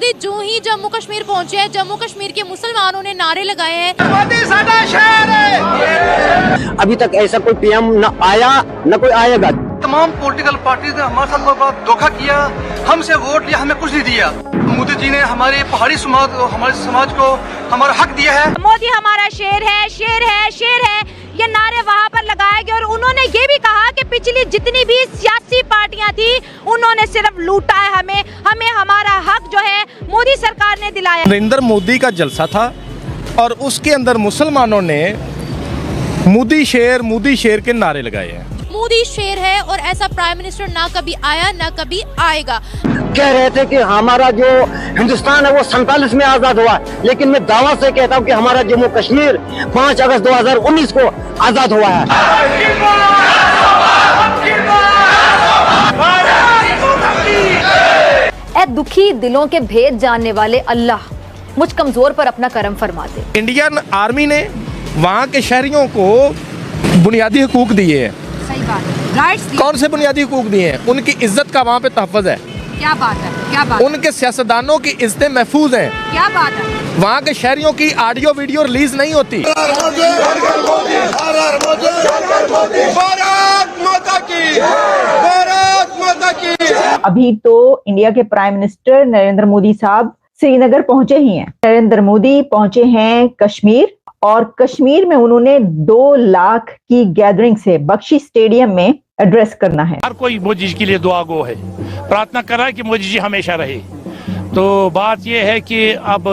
मोदी जो ही जम्मू कश्मीर पहुंचे हैं, जम्मू कश्मीर के मुसलमानों ने नारे लगाए हैं, मोदी साडा शहर है। अभी तक ऐसा कोई पीएम न आया न कोई आएगा। तमाम पॉलिटिकल पार्टीज ने हमारे साथ बहुत धोखा किया, हमसे वोट लिया, हमें कुछ नहीं दिया। मोदी जी ने हमारे पहाड़ी समाज, हमारे समाज को हमारा हक दिया है। मोदी हमारा शेर है, शेर है, शेर है, ये नारे वहाँ पर लगाए गए। और उन्होंने ये भी कहा कि पिछली जितनी भी सियासी पार्टियां थी उन्होंने सिर्फ लूटा है, हमें हमारा हक जो है मोदी सरकार ने दिलाया। नरेंद्र मोदी का जलसा था और उसके अंदर मुसलमानों ने मोदी शेर के नारे लगाए हैं। मोदी शेर है और ऐसा प्राइम मिनिस्टर ना कभी आया ना कभी आएगा। कह रहे थे कि हमारा जो हिंदुस्तान है वो 47 में आजाद हुआ, लेकिन मैं दावा से कहता हूँ कि हमारा जम्मू कश्मीर 5 अगस्त 2019 को आजाद हुआ है। ऐ दुखी दिलों के भेद जानने वाले अल्लाह, मुझ कमजोर पर अपना करम फरमा दे। इंडियन आर्मी ने वहाँ के शहरियों को बुनियादी हुकूक दिए हैं। सही बात है, राइट्स दिए। कौन से बुनियादी हुकूक दिए हैं? उनकी इज्जत का वहाँ पे तहफ़्फ़ुज़ है। क्या बात है, क्या बात है। उनके सियासतदानों की इज्जतें महफूज हैं। क्या बात है। वहाँ के शहरियों की ऑडियो वीडियो रिलीज नहीं होती। अभी तो इंडिया के प्राइम मिनिस्टर नरेंद्र मोदी साहब श्रीनगर पहुंचे ही हैं। नरेंद्र मोदी पहुंचे हैं कश्मीर, और कश्मीर में उन्होंने 2 लाख की गैदरिंग से बख्शी स्टेडियम में एड्रेस करना है। हर कोई मोदी जी के लिए दुआ गो है, प्रार्थना कर रहा है कि मोदी जी हमेशा रहे। तो बात यह है कि अब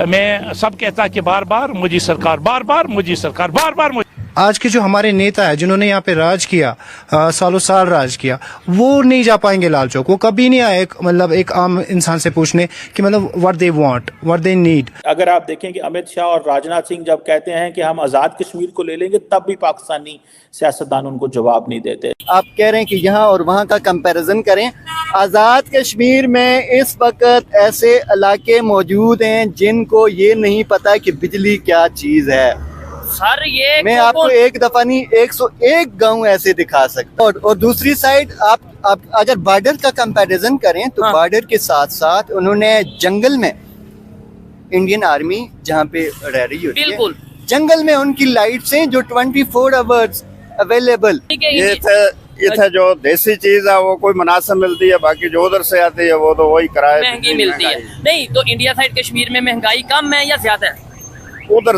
मैं सब कहता कि बार बार मोदी सरकार, बार बार मोदी सरकार, बार बार मोदी। आज के जो हमारे नेता है जिन्होंने यहाँ पे राज किया, सालों साल राज किया, वो नहीं जा पाएंगे लाल चौक। वो कभी नहीं आए मतलब एक आम इंसान से पूछने कि मतलब what they want, what they need. अगर आप देखें कि अमित शाह और राजनाथ सिंह जब कहते हैं कि हम आज़ाद कश्मीर को ले लेंगे, तब भी पाकिस्तानी सियासतदान उनको जवाब नहीं देते। आप कह रहे हैं कि यहाँ और वहाँ का कंपैरिजन करें। आज़ाद कश्मीर में इस वक्त ऐसे इलाके मौजूद हैं जिनको ये नहीं पता कि बिजली क्या चीज़ है। सर ये मैं आपको एक दफा नहीं 101 गांव ऐसे दिखा सकता हूँ। और दूसरी साइड आप अगर बॉर्डर का कंपैरिजन करें तो बॉर्डर के साथ साथ उन्होंने जंगल में इंडियन आर्मी जहाँ पे रह रही होती है, जंगल में उनकी लाइट्स हैं जो 24 आवर्स अवेलेबल। ये था जो देसी चीज है वो कोई मुनासिब मिलती है, बाकी जो उधर से आती है वो तो वही किराए महंगी मिलती है। नहीं तो इंडिया साइड कश्मीर में महंगाई कम है या ज्यादा है? उधर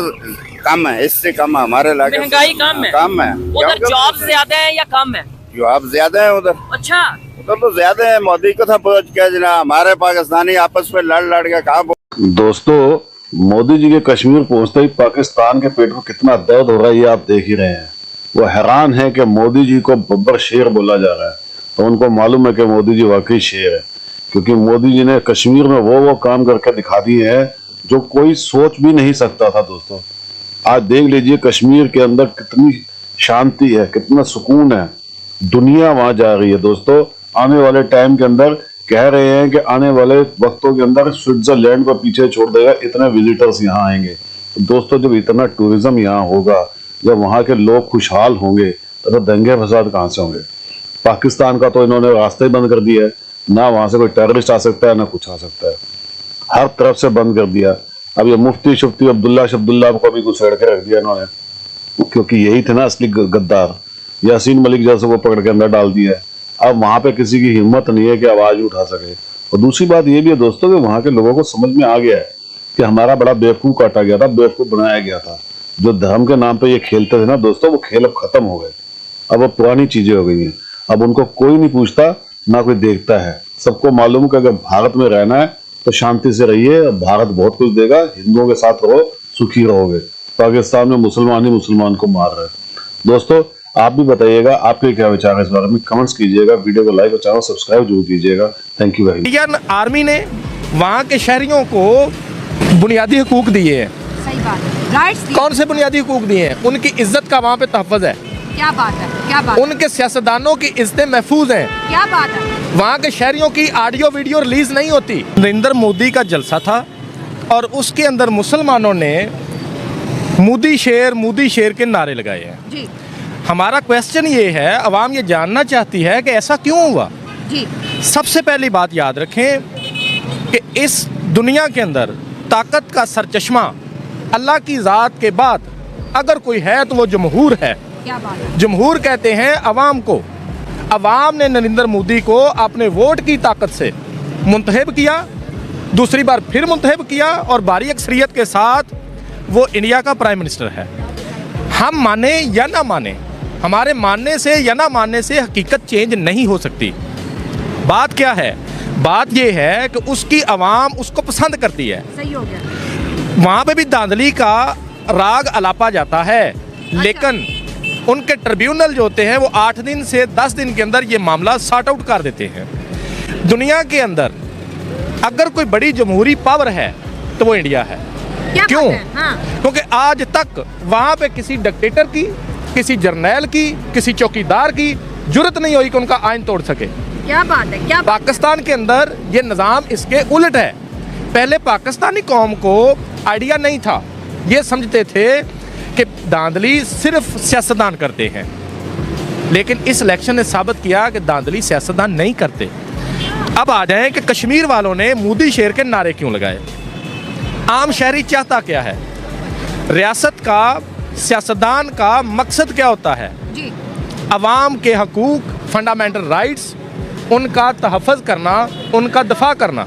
कम है, इससे कम है। हमारे इलाके महंगाई कम है, कम है। उधर जॉब ज्यादा है या कम है? जॉब ज्यादा है उधर। अच्छा, उधर तो ज्यादा है। मोदी को था पहुंच क्या जना, हमारे पाकिस्तानी आपस में लड़ के कहा। दोस्तों, मोदी जी के कश्मीर पहुंचते ही पाकिस्तान के पेट में कितना दर्द हो रहा है ये आप देख ही रहे हैं। वो हैरान है कि मोदी जी को बब्बर शेर बोला जा रहा है, तो उनको मालूम है कि मोदी जी वाकई शेर है, क्योंकि मोदी जी ने कश्मीर में वो काम करके दिखा दिए हैं जो कोई सोच भी नहीं सकता था। दोस्तों, आज देख लीजिए कश्मीर के अंदर कितनी शांति है, कितना सुकून है। दुनिया वहां जा रही है। दोस्तों, आने वाले टाइम के अंदर कह रहे हैं कि आने वाले वक्तों के अंदर स्विट्जरलैंड को पीछे छोड़ देगा, इतने विजिटर्स यहाँ आएंगे। तो दोस्तों, जब इतना टूरिज्म यहाँ होगा, जब वहाँ के लोग खुशहाल होंगे, तो दंगे फसाद कहाँ से होंगे? पाकिस्तान का तो इन्होंने रास्ते ही बंद कर दिया है, ना वहां से कोई टेररिस्ट आ सकता है ना कुछ आ सकता है, हर तरफ से बंद कर दिया। अब ये मुफ्ती शुफ्ती अब्दुल्ला को भी घुसेड़ के रख दिया इन्होंने, क्योंकि यही थे ना असली गद्दार। यासीन मलिक जैसे को पकड़ के अंदर डाल दिया है। अब वहां पे किसी की हिम्मत नहीं है कि आवाज उठा सके। और दूसरी बात ये भी है दोस्तों कि वहां के लोगों को समझ में आ गया है कि हमारा बड़ा बेवकूफ काटा गया था, बेवकूफ बनाया गया था। जो धर्म के नाम पे ये खेलते थे ना दोस्तों, वो खेल अब खत्म हो गए। अब वो पुरानी चीजें हो गई हैं। अब उनको कोई नहीं पूछता, ना कोई देखता है। सबको मालूम कि अगर भारत में रहना है तो शांति से रहिए, भारत बहुत कुछ देगा, हिंदुओं के साथ रहो, सुखी रहोगे। पाकिस्तान में मुसलमान ही मुसलमान को मार रहे हैं। दोस्तों, आप भी बताइएगा आपके क्या विचार है इस बारे में, कमेंट्स कीजिएगा, वीडियो को लाइक और चैनल सब्सक्राइब जरूर कीजिएगा। Thank you very much. Indian army ने वहाँ के शहरियों को बुनियादी हुकूक दिए हैं। सही बात है, राइट्स दिए। कौन से बुनियादी हुकूक दिए हैं? उनकी इज्जत का वहाँ पे तहफ़्फ़ुज़ है। क्या बात है, क्या बात है। उनके सियासतदानों की इज्जतें महफूज हैं। क्या बात है। वहाँ के शहरियों की ऑडियो वीडियो रिलीज नहीं होती। नरेंद्र मोदी का जलसा था और उसके अंदर मुसलमानों ने मोदी शेर के नारे लगाए हैं जी। हमारा क्वेश्चन ये है, अवाम ये जानना चाहती है कि ऐसा क्यों हुआ जी। सबसे पहली बात याद रखें कि इस दुनिया के अंदर ताकत का सरचश्मा अल्लाह की ज़ात के बाद अगर कोई है तो वो जमहूर है। क्या बात है। जमहूर कहते हैं अवाम को। अवाम ने नरेंद्र मोदी को अपने वोट की ताकत से मुंतखब किया, दूसरी बार फिर मुंतखब किया और भारी अक्सरियत के साथ वो इंडिया का प्राइम मिनिस्टर है। हम माने या ना माने, हमारे मानने से या ना मानने से हकीकत चेंज नहीं हो सकती। बात क्या है? बात ये है कि उसकी आवाम उसको पसंद करती है। सही हो गया। वहाँ पे भी धांधली का राग अलापा जाता है, लेकिन उनके ट्रिब्यूनल जो होते हैं वो 8 दिन से 10 दिन के अंदर ये मामला सॉर्ट आउट कर देते हैं। दुनिया के अंदर अगर कोई बड़ी जमहूरी पावर है तो वो इंडिया है। क्यों? हाँ। क्योंकि आज तक वहाँ पे किसी डिक्टेटर की, किसी जर्नैल की, किसी चौकीदार की जुर्रत नहीं हुई कि उनका आइन तोड़ सके। क्या बात है। क्या पाकिस्तान के अंदर ये निज़ाम इसके उलट है। पहले पाकिस्तानी कौम को आइडिया नहीं था, ये समझते थे कि धांधली सिर्फ सियासतदान करते हैं, लेकिन इस इलेक्शन ने साबित किया कि धांधली सियासतदान नहीं करते। अब आ जाएं कि कश्मीर वालों ने मोदी शेर के नारे क्यों लगाए। आम शहरी चाहता क्या है? रियासत का, सियासतदान का मकसद क्या होता है? जी। अवाम के हकूक, फंडामेंटल राइट्स, उनका तहफ़्फ़ुज़ करना, उनका दफा करना।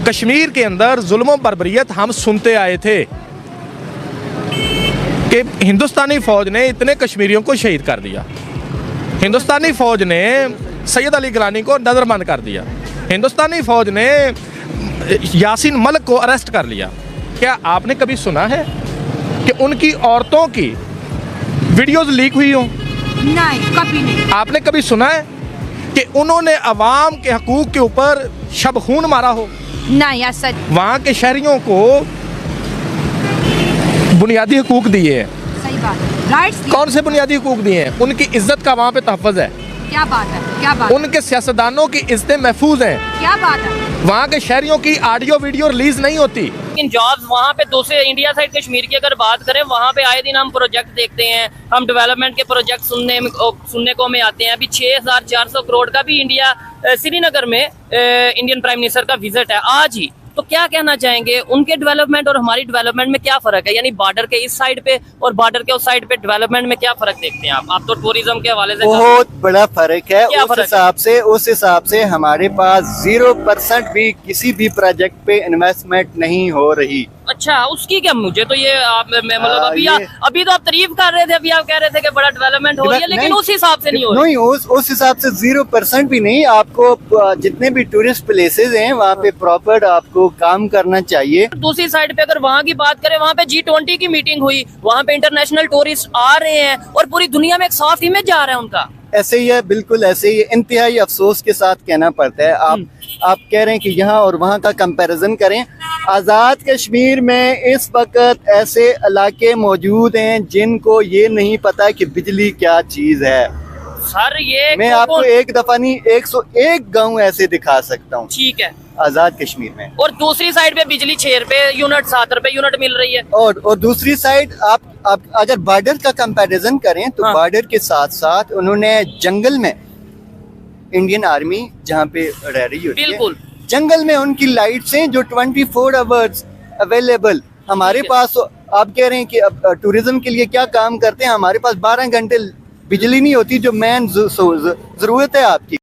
कश्मीर के अंदर जुल्म बर्बरियत हम सुनते आए थे कि हिंदुस्तानी फ़ौज ने इतने कश्मीरियों को शहीद कर दिया, हिंदुस्तानी फ़ौज ने सैयद अली गिलानी को नज़रबंद कर दिया, हिंदुस्तानी फ़ौज ने यासीन मलिक को अरेस्ट कर लिया। क्या आपने कभी सुना है कि उनकी औरतों की वीडियोज़ लीक हुई हों? नहीं, कभी नहीं। आपने कभी सुना है कि उन्होंने अवाम के हकूक के ऊपर शब खून मारा हो? नहीं, ऐसा। वहाँ के शहरियों को बुनियादी हकूक दिए हैं। सही बात है। राइट्स। कौन से बुनियादी हकूक दिए हैं? उनकी इज्जत का वहाँ पे तहफ़्फ़ुज़ है। क्या बात है। क्या बात। उनके सियासतदानों की इज्जतें महफूज हैं। क्या बात है। वहाँ के शहरियों की ऑडियो वीडियो रिलीज नहीं होती। लेकिन जॉब्स वहाँ पे दूसरे इंडिया साइड कश्मीर की अगर बात करें, वहाँ पे आए दिन हम प्रोजेक्ट देखते हैं, हम डेवलपमेंट के प्रोजेक्ट सुनने को हमें आते हैं। अभी 6400 करोड़ का भी इंडिया श्रीनगर में इंडियन प्राइम मिनिस्टर का विजिट है आज ही। तो क्या कहना चाहेंगे, उनके डेवलपमेंट और हमारी डेवलपमेंट में क्या फर्क है? यानी बॉर्डर के इस साइड पे और बॉर्डर के उस साइड पे डेवलपमेंट में क्या फर्क देखते हैं आप? तो टूरिज्म के हवाले से बहुत बड़ा फर्क है। उस हिसाब से हमारे पास 0% भी किसी भी प्रोजेक्ट पे इन्वेस्टमेंट नहीं हो रही। अच्छा, उसकी क्या? मुझे तो ये मतलब अभी तो आप तारीफ कर रहे थे, अभी आप कह रहे थे कि बड़ा डेवलपमेंट हो रही है, लेकिन उस हिसाब से नहीं हो रही। नहीं, उस हिसाब से 0% भी नहीं। आपको जितने भी टूरिस्ट प्लेसेस हैं वहाँ पे प्रॉपर आपको काम करना चाहिए। दूसरी साइड पे अगर वहाँ की बात करें, वहाँ पे G20 की मीटिंग हुई, वहाँ पे इंटरनेशनल टूरिस्ट आ रहे हैं और पूरी दुनिया में एक सॉफ्ट इमेज जा रहा है उनका। ऐसे ही है, बिल्कुल ऐसे ही। इंतहाई अफसोस के साथ कहना पड़ता है। आप कह रहे हैं कि यहाँ और वहाँ का कंपैरिजन करें। आज़ाद कश्मीर में इस वक्त ऐसे इलाके मौजूद हैं जिनको ये नहीं पता कि बिजली क्या चीज है। सर ये मैं आपको एक दफा नहीं 101 गांव ऐसे दिखा सकता हूँ। ठीक है। आज़ाद कश्मीर में। और दूसरी साइड पे बिजली 6 रुपए यूनिट, 7 रुपए यूनिट मिल रही है। और दूसरी साइड आप अगर बॉर्डर का कंपैरिजन करें तो बॉर्डर के साथ साथ उन्होंने जंगल में इंडियन आर्मी जहाँ पे रह रही होती है, बिल्कुल जंगल में उनकी लाइट्स हैं जो 24 आवर्स अवेलेबल। हमारे पास आप कह रहे हैं कि अब टूरिज्म के लिए क्या काम करते हैं, हमारे पास 12 घंटे बिजली नहीं होती जो मेन जरूरत है आपकी।